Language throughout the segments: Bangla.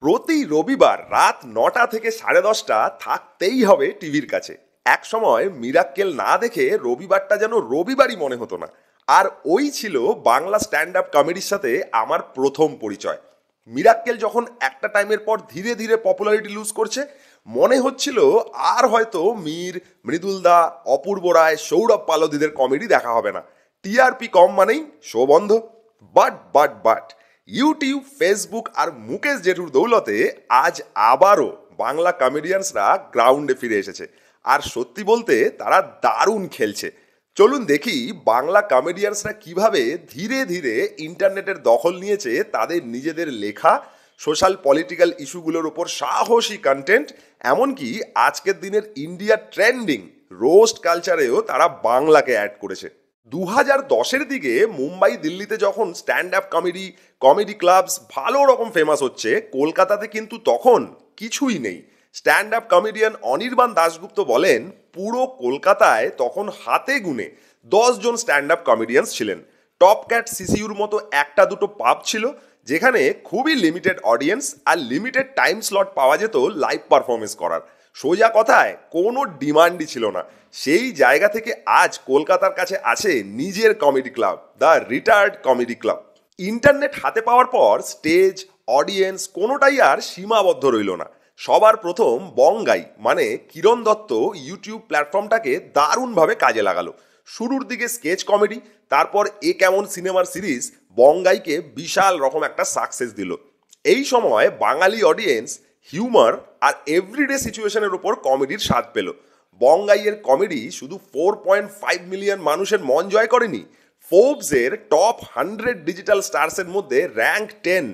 প্রতি রবিবার রাত ৯টা থেকে ১০:৩০ থাকতেই হবে টিভির কাছে। এক সময় মিরাক্কেল না দেখে রবিবারটা যেন রবিবারই মনে হতো না। আর ওই ছিল বাংলা স্ট্যান্ড আপ কমেডির সাথে আমার প্রথম পরিচয়। মিরাক্কেল যখন একটা টাইমের পর ধীরে ধীরে পপুলারিটি লুজ করছে, মনে হচ্ছিল আর হয়তো মীর, মৃদুলদা, অপূর্ব রায়, সৌরভ পালোদিদের কমেডি দেখা হবে না। টিআরপি কম মানেই শো বন্ধ। বাট ইউটিউব, ফেসবুক আর মুকেশ জেঠুর দৌলতে আজ আবারও বাংলা কমেডিয়ানসরা গ্রাউন্ডে ফিরে এসেছে। আর সত্যি বলতে তারা দারুণ খেলছে। চলুন দেখি বাংলা কমেডিয়ানসরা কিভাবে ধীরে ধীরে ইন্টারনেটের দখল নিয়েছে তাদের নিজেদের লেখা সোশ্যাল পলিটিক্যাল ইস্যুগুলোর উপর সাহসী কন্টেন্ট, এমনকি আজকের দিনের ইন্ডিয়া ট্রেন্ডিং রোস্ট কালচারেও তারা বাংলাকে অ্যাড করেছে। 2010-এর দিকে মুম্বাই, দিল্লিতে যখন স্ট্যান্ড আপ কমেডি ক্লাবস ভালো রকম ফেমাস হচ্ছে, কলকাতাতে কিন্তু তখন কিছুই নেই। Stand up comedian Anirban Dasgupta বলেন, পুরো কলকাতায় তখন হাতে গুনে 10 জন স্ট্যান্ড আপ কমেডিয়ানস ছিলেন। টপ ক্যাট, সিসিউর মতো একটা দুটো পাব ছিল যেখানে খুবই লিমিটেড অডিয়েন্স আর লিমিটেড টাইম স্লট পাওয়া যেত লাইভ পারফরমেন্স করার। সোজা কথায় কোনো ডিমান্ডই ছিল না। সেই জায়গা থেকে আজ কলকাতার কাছে আছে নিজের comedy club, the retired comedy club. Internet হাতে পাওয়ার পর স্টেজ, অডিয়েন্স কোনোটাই আর সীমাবদ্ধ রইল না। সবার প্রথম বঙ্গাই মানে কিরণ দত্ত ইউটিউব প্ল্যাটফর্মটাকে দারুণভাবে কাজে লাগালো। শুরুর দিকে স্কেচ কমেডি, তারপর এ কেমন সিনেমার সিরিজ বঙ্গাইকে বিশাল রকম একটা সাকসেস দিল। এই সময় বাঙালি অডিয়েন্স হিউমার আর এভরিডে সিচুয়েশনের উপর কমেডির স্বাদ পেল। বঙ্গাইয়ের কমেডি শুধু 4.5 মিলিয়ন মানুষের মন জয় করেনি, ফোর্বসের টপ 100 ডিজিটাল স্টারসের মধ্যে র্যাঙ্ক 10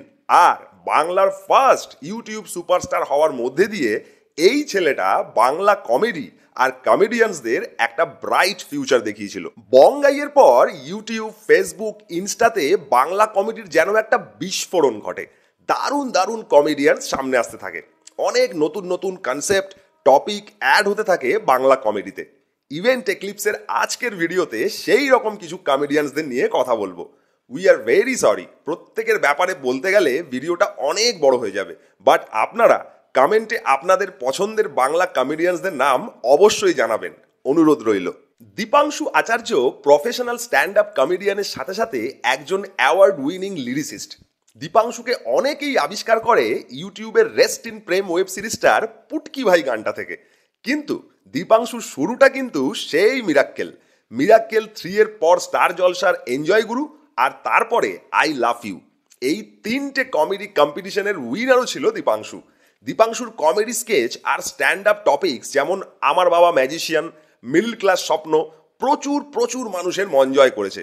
আর বাংলার ফার্স্ট ইউটিউব সুপারস্টার হওয়ার মধ্যে দিয়ে এই ছেলেটা বাংলা কমেডি আর কমেডিয়ানসদের একটা ব্রাইট ফিউচার দেখিয়েছিল। বঙ্গাইয়ের পর ইউটিউব, ফেসবুক, ইনস্টাতে বাংলা কমেডির যেন একটা বিস্ফোরণ ঘটে। দারুণ দারুণ কমেডিয়ান সামনে আসতে থাকে, অনেক নতুন নতুন কনসেপ্ট, টপিক অ্যাড হতে থাকে বাংলা কমেডিতে। ইভেন্ট এক্লিপসের আজকের ভিডিওতে সেই রকম কিছু কমেডিয়ানসদের নিয়ে কথা বলবো। উই আর ভেরি সরি, প্রত্যেকের ব্যাপারে বলতে গেলে ভিডিওটা অনেক বড় হয়ে যাবে, বাট আপনারা কমেন্টে আপনাদের পছন্দের বাংলা কমেডিয়ানসদের নাম অবশ্যই জানাবেন, অনুরোধ রইল। দীপাংশু আচার্য প্রফেশনাল স্ট্যান্ড আপ কমেডিয়ানের সাথে সাথে একজন অ্যাওয়ার্ড উইনিং লিরিসিস্ট। দীপাংশুকে অনেকেই আবিষ্কার করে ইউটিউবের রেস্ট ইন প্রেম ওয়েব সিরিজটার পুটকি ভাই গানটা থেকে। কিন্তু দীপাংশুর শুরুটা কিন্তু সেই মিরাক্কেল 3 এর পর স্টার জলসার এনজয় গুরু, আর তারপরে আই লাভ ইউ। এই 3টে কমেডি কম্পিটিশনের উইনারও ছিল দীপাংশুর কমেডি স্কেচ আর স্ট্যান্ড আপ টপিকস যেমন আমার বাবা ম্যাজিশিয়ান, মিডল ক্লাস স্বপ্ন প্রচুর মানুষের মন জয় করেছে।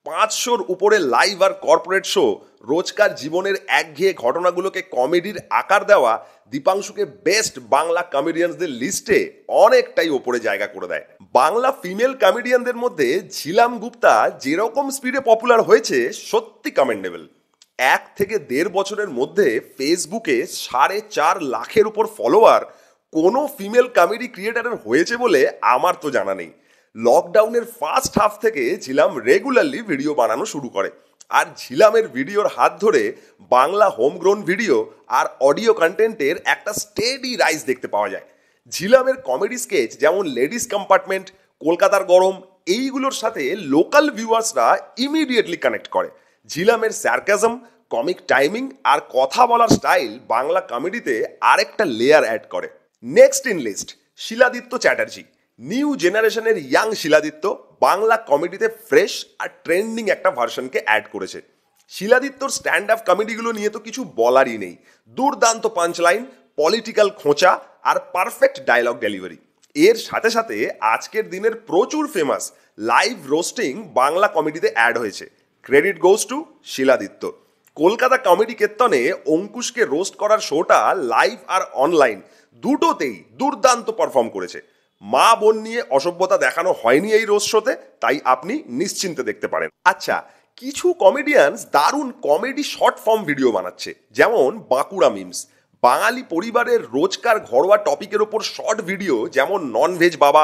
500-র উপরে লাইভ আর কর্পোরেট শো রোজকার জীবনের একঘেয়ে ঘটনাগুলোকে কমেডির আকার দেওয়া দীপাংশুকে বেস্ট বাংলা কমেডিয়ানসদের লিস্টে অনেকটাই ওপরে জায়গা করে দেয়। বাংলা ফিমেল কমেডিয়ানদের মধ্যে ঝিলাম গুপ্তা যেরকম স্পিডে পপুলার হয়েছে সত্যি কমেন্ডেবল। 1 থেকে 1.5 বছরের মধ্যে ফেসবুকে 4.5 লাখের উপর ফলোয়ার কোনো ফিমেল কমেডি ক্রিয়েটারের হয়েছে বলে আমার তো জানা নেই। লকডাউনের ফার্স্ট হাফ থেকে ঝিলাম রেগুলারলি ভিডিও বানানো শুরু করে, আর ঝিলামের ভিডিওর হাত ধরে বাংলা হোমগ্রোন ভিডিও আর অডিও কন্টেন্টের একটা স্টেডি রাইজ দেখতে পাওয়া যায়। ঝিলামের কমেডি স্কেচ যেমন লেডিস কম্পার্টমেন্ট, কলকাতার গরম, এইগুলোর সাথে লোকাল ভিউয়ার্সরা ইমিডিয়েটলি কানেক্ট করে। ঝিলামের স্যারকাজম, কমিক টাইমিং আর কথা বলার স্টাইল বাংলা কমেডিতে আরেকটা লেয়ার অ্যাড করে। Next in list Shiladitya Chatterjee. New জেনারেশনের ইয়াং শিলাদিত্য বাংলা কমেডিতে ফ্রেশ আর ট্রেন্ডিং একটা ভার্সনকে অ্যাড করেছে। শিলাদিত্যর স্ট্যান্ড আপ কমেডিগুলো নিয়ে তো কিছু বলারই নেই। দুর্দান্ত পাঞ্চলাইন, পলিটিক্যাল খোঁচা আর পারফেক্ট ডায়লগ ডেলিভারি। এর সাথে সাথে আজকের দিনের প্রচুর ফেমাস লাইভ রোস্টিং বাংলা কমেডিতে অ্যাড হয়েছে। Credit goes to Shiladitya. Kolkata comedy কেত্তনে অঙ্কুশকে রোস্ট করার শোটা লাইভ আর অনলাইন দুটোতেই দুর্দান্ত পারফর্ম করেছে। মা বোন নিয়ে অসভ্যতা দেখানো হয়নি এই রোস্ট শোতে, তাই আপনি নিশ্চিন্তে দেখতে পারেন। আচ্ছা, কিছু কমেডিয়ানস দারুণ কমেডি শর্ট ফর্ম ভিডিও বানাচ্ছে, যেমন বাঁকুড়া মিমস। বাঙালি পরিবারের রোজকার ঘরোয়া টপিকের ওপর শর্ট ভিডিও যেমন ননভেজ বাবা,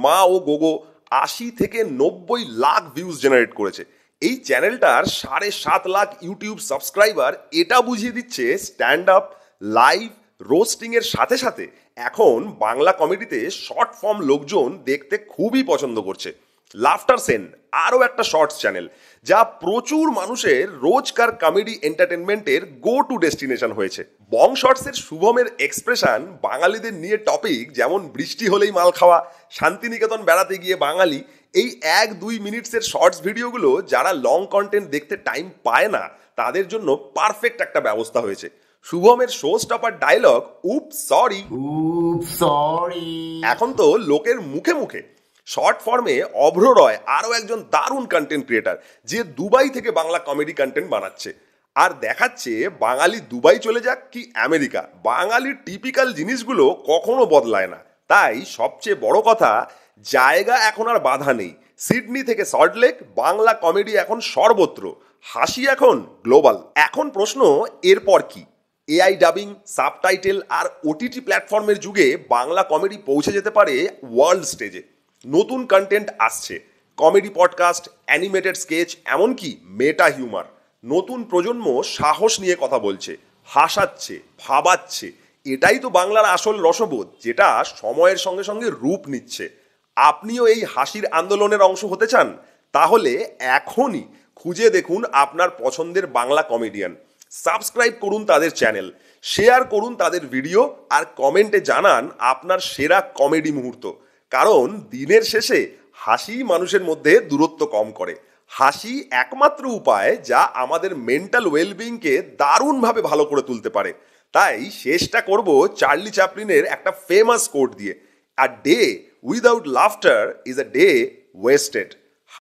মা ও গোগো 80 থেকে 90 লাখ ভিউজ জেনারেট করেছে। এই চ্যানেলটার 7.5 লাখ ইউটিউব সাবস্ক্রাইবার এটা বুঝিয়ে দিচ্ছে স্ট্যান্ড আপ লাইভ রোস্টিং এর সাথে সাথে এখন বাংলা কমেডিতে শর্ট ফর্ম লোকজন দেখতে খুবই পছন্দ করছে। লাফটার সেন আরও একটা শর্টস চ্যানেল যা প্রচুর মানুষের রোজকার কমেডি এন্টারটেনমেন্টের গো টু ডেস্টিনেশন হয়েছে। বং শর্টসের শুভমের এক্সপ্রেশন বাঙালিদের নিয়ে টপিক, যেমন বৃষ্টি হলেই মাল খাওয়া, শান্তিনিকেতন বেড়াতে গিয়ে বাঙালি, এই 1-2 মিনিটসের শর্টস ভিডিওগুলো যারা লং কন্টেন্ট দেখতে টাইম পায় না তাদের জন্য পারফেক্ট একটা ব্যবস্থা হয়েছে। শুভমের শো স্টপার ডায়লগ উপ সরি এখন তো লোকের মুখে মুখে। শর্ট ফর্মে অভ্র রয় আরও একজন দারুণ কন্টেন্ট ক্রিয়েটার, যে দুবাই থেকে বাংলা কমেডি কন্টেন্ট বানাচ্ছে আর দেখাচ্ছে বাঙালি দুবাই চলে যাক কি আমেরিকা, বাঙালির টিপিক্যাল জিনিসগুলো কখনো বদলায় না। তাই সবচেয়ে বড় কথা, জায়গা এখন আর বাধা নেই। সিডনি থেকে সল্টলেক, বাংলা কমেডি এখন সর্বত্র, হাসি এখন গ্লোবাল। এখন প্রশ্ন, এরপর কি? এআই ডাবিং, সাবটাইটেল আর ওটিটি প্ল্যাটফর্মের যুগে বাংলা কমেডি পৌঁছে যেতে পারে ওয়ার্ল্ড স্টেজে। নতুন কন্টেন্ট আসছে, কমেডি পডকাস্ট, অ্যানিমেটেড স্কেচ, এমনকি মেটা হিউমার। নতুন প্রজন্ম সাহস নিয়ে কথা বলছে, হাসাচ্ছে, ভাবাচ্ছে। এটাই তো বাংলার আসল রসবোধ, যেটা সময়ের সঙ্গে সঙ্গে রূপ নিচ্ছে। আপনিও এই হাসির আন্দোলনের অংশ হতে চান? তাহলে এখনই খুঁজে দেখুন আপনার পছন্দের বাংলা কমেডিয়ান, সাবস্ক্রাইব করুন তাদের চ্যানেল, শেয়ার করুন তাদের ভিডিও আর কমেন্টে জানান আপনার সেরা কমেডি মুহূর্ত। কারণ দিনের শেষে হাসি মানুষের মধ্যে দূরত্ব কম করে। হাসি একমাত্র উপায় যা আমাদের মেন্টাল ওয়েলবিংকে দারুণভাবে ভালো করে তুলতে পারে। তাই শেষটা করব চার্লি চ্যাপলিনের একটা ফেমাস কোট দিয়ে, a day without laughter is a day wasted.